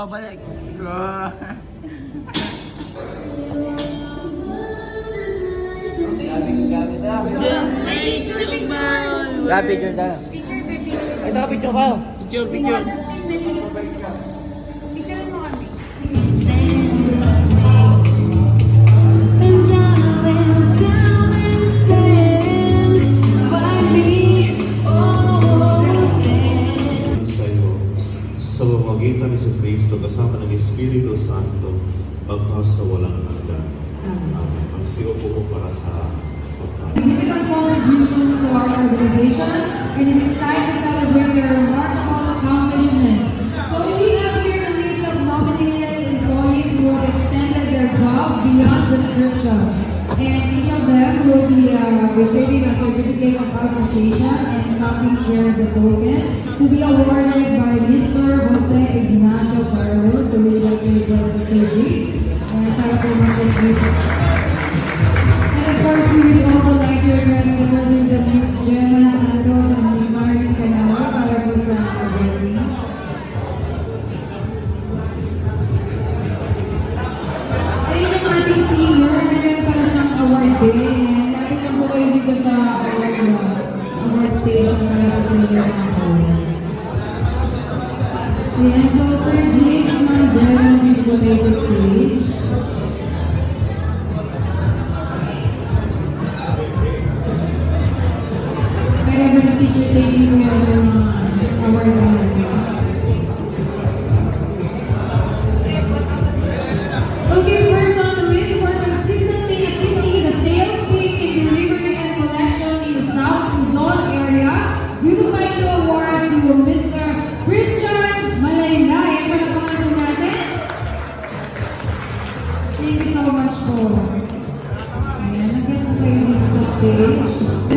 Oh, balik. Grabe, Jordan. Ito ka, picture ka. Picture. Picture mo kami. Sa pamamagitan ni Kristo kasama ng Espiritu Santo magpasawalang hanggan. Amen. Magsiupo po para sa pagkakas. Significant contributions to our organization, and it is time to celebrate their remarkable accomplishments. So we have here a list of nominated employees who have extended their job beyond description. And each of them will be receiving a certificate of appreciation and camping chair as a token to be awarded by Mr. Jose Ignacio Carlos. So we would like to request Mr. G. And of course, we would also like to request the presence of Ms. Gemma Santos and Ms. Marilyn Canao para po sa awarding. Ayun yung ating senior, meron pala siyang award din. And lapit lang po kayo dito sa award station para po sa inyo ng award. Yan, so Sir James Mandela, dito po kayo sa stage. Kaya ba yung teacher taking mo yung award natin? Okay, first on the list, for consistently assisting in the sales team in delivery and collection in the South Luzon area, we would like to award to Mr. Christian Malaylay. Palagaman po natin. Thank you so much po. Ayan, nagyan po kayo dito sa stage.